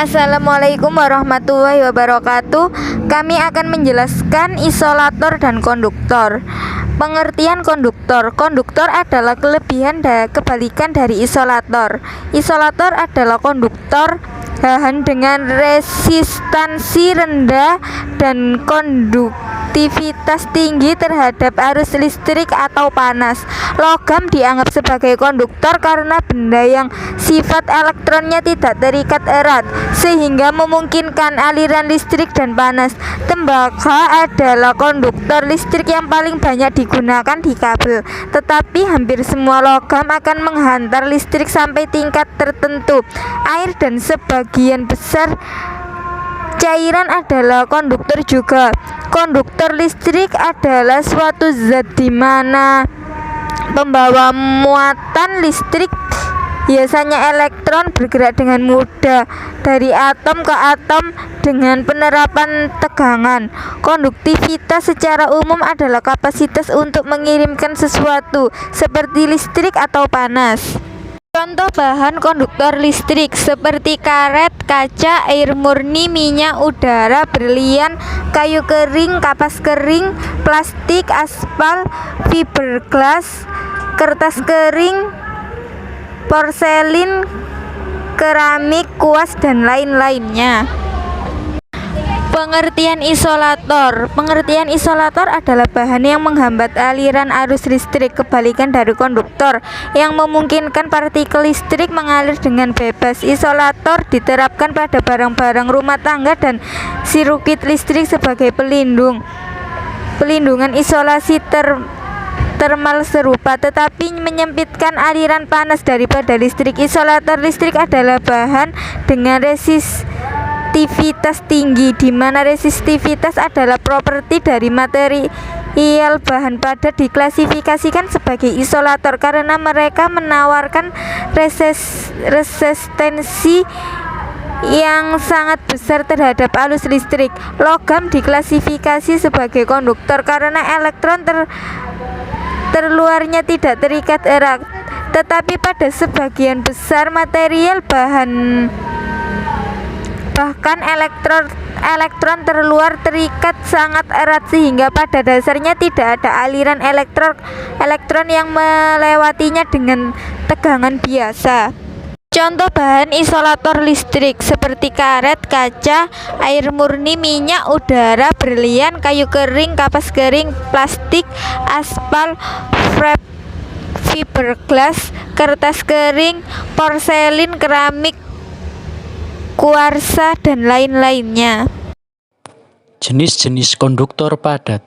Assalamualaikum warahmatullahi wabarakatuh. Kami akan menjelaskan isolator dan konduktor. Pengertian konduktor. Konduktor adalah kebalikan dari isolator. Isolator adalah konduktor bahan dengan resistansi rendah dan konduktivitas tinggi terhadap arus listrik atau panas. Logam dianggap sebagai konduktor karena benda yang sifat elektronnya tidak terikat erat sehingga memungkinkan aliran listrik dan panas. Tembaga adalah konduktor listrik yang paling banyak digunakan di kabel, tetapi hampir semua logam akan menghantar listrik sampai tingkat tertentu. Air dan sebagian besar cairan adalah konduktor juga. Konduktor listrik adalah suatu zat di mana pembawa muatan listrik, biasanya elektron, bergerak dengan mudah dari atom ke atom dengan penerapan tegangan. Konduktivitas secara umum adalah kapasitas untuk mengirimkan sesuatu seperti listrik atau panas. Contoh bahan konduktor listrik seperti karet, kaca, air murni, minyak, udara, berlian, kayu kering, kapas kering, plastik, aspal, fiberglass, kertas kering, porselin, keramik, kuas, dan lain-lainnya. Pengertian isolator. Pengertian isolator adalah bahan yang menghambat aliran arus listrik, kebalikan dari konduktor yang memungkinkan partikel listrik mengalir dengan bebas. Isolator diterapkan pada barang-barang rumah tangga dan sirkuit listrik sebagai pelindungan isolasi termal serupa, tetapi menyempitkan aliran panas daripada listrik. Isolator listrik adalah bahan dengan resistivitas tinggi, di mana resistivitas adalah properti dari material bahan padat. Diklasifikasikan sebagai isolator karena mereka menawarkan resistensi yang sangat besar terhadap arus listrik. Logam diklasifikasi sebagai konduktor karena elektron terluarnya tidak terikat erat, tetapi pada sebagian besar material bahkan elektron terluar terikat sangat erat sehingga pada dasarnya tidak ada aliran elektron yang melewatinya dengan tegangan biasa. Contoh bahan isolator listrik seperti karet, kaca, air murni, minyak, udara, berlian, kayu kering, kapas kering, plastik, aspal, fiberglass, kertas kering, porselin, keramik, kuarsa, dan lain-lainnya. Jenis-jenis konduktor padat.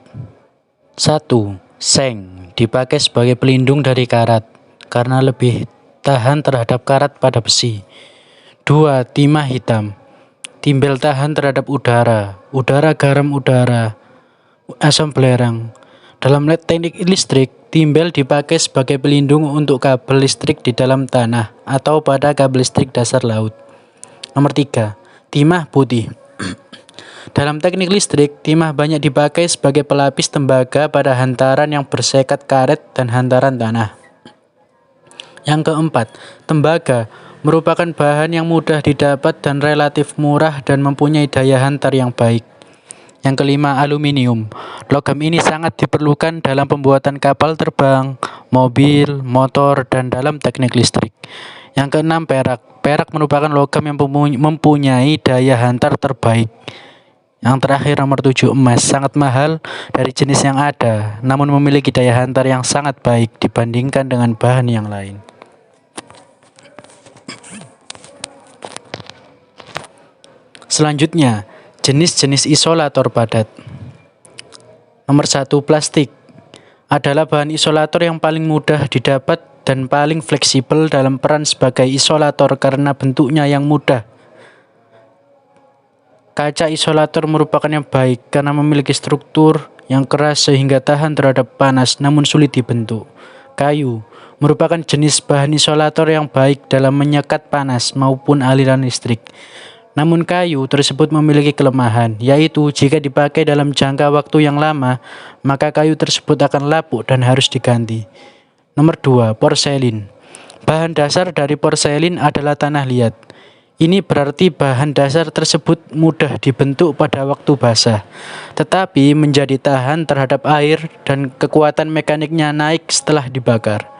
1. Seng dipakai sebagai pelindung dari karat karena lebih tahan terhadap karat pada besi. 2. Timah hitam, timbel tahan terhadap udara garam, udara, asam belerang. Dalam teknik listrik, timbel dipakai sebagai pelindung untuk kabel listrik di dalam tanah atau pada kabel listrik dasar laut. Nomor 3. Timah putih. Dalam teknik listrik, timah banyak dipakai sebagai pelapis tembaga pada hantaran yang bersekat karet dan hantaran tanah. Yang keempat, tembaga merupakan bahan yang mudah didapat dan relatif murah dan mempunyai daya hantar yang baik. Yang kelima, aluminium. Logam ini sangat diperlukan dalam pembuatan kapal terbang, mobil, motor, dan dalam teknik listrik. Yang keenam, perak. Perak merupakan logam yang mempunyai daya hantar terbaik. Yang terakhir, nomor 7, emas. Sangat mahal dari jenis yang ada, namun memiliki daya hantar yang sangat baik dibandingkan dengan bahan yang lain. Selanjutnya, jenis-jenis isolator padat. Nomor 1, plastik adalah bahan isolator yang paling mudah didapat dan paling fleksibel dalam peran sebagai isolator karena bentuknya yang mudah. Kaca isolator merupakan yang baik karena memiliki struktur yang keras sehingga tahan terhadap panas namun sulit dibentuk. Kayu merupakan jenis bahan isolator yang baik dalam menyekat panas maupun aliran listrik. Namun kayu tersebut memiliki kelemahan, yaitu jika dipakai dalam jangka waktu yang lama, maka kayu tersebut akan lapuk dan harus diganti. Nomor 2, porselin. Bahan dasar dari porselin adalah tanah liat. Ini berarti bahan dasar tersebut mudah dibentuk pada waktu basah, tetapi menjadi tahan terhadap air dan kekuatan mekaniknya naik setelah dibakar.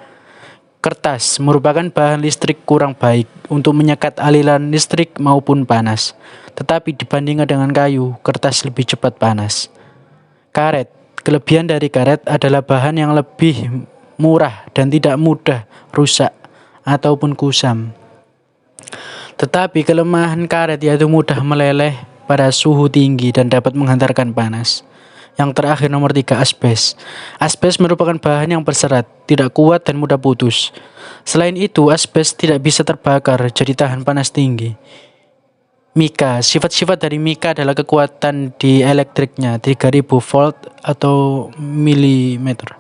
Kertas merupakan bahan listrik kurang baik untuk menyekat aliran listrik maupun panas, tetapi dibandingkan dengan kayu, kertas lebih cepat panas. Karet, kelebihan dari karet adalah bahan yang lebih murah dan tidak mudah rusak ataupun kusam. Tetapi kelemahan karet yaitu mudah meleleh pada suhu tinggi dan dapat menghantarkan panas. Yang terakhir nomor 3, asbes. Asbes merupakan bahan yang berserat, tidak kuat dan mudah putus. Selain itu, asbes tidak bisa terbakar, jadi tahan panas tinggi. Mika, sifat-sifat dari mika adalah kekuatan di elektriknya 3000 volt atau milimeter.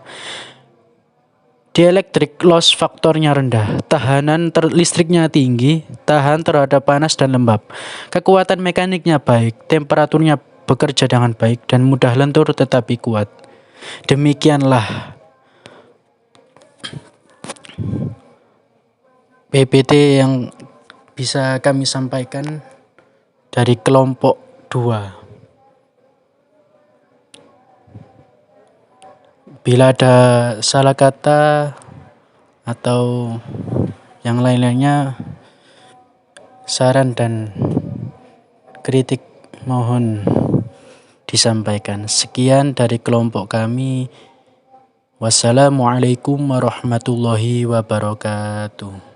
Dielektrik loss faktornya rendah, tahanan listriknya tinggi, tahan terhadap panas dan lembab. Kekuatan mekaniknya baik, temperaturnya bekerja dengan baik dan mudah lentur tetapi kuat. Demikianlah PPT yang bisa kami sampaikan dari kelompok 2. Bila ada salah kata atau yang lain-lainnya, saran dan kritik mohon disampaikan. Sekian dari kelompok kami. Wassalamualaikum warahmatullahi wabarakatuh.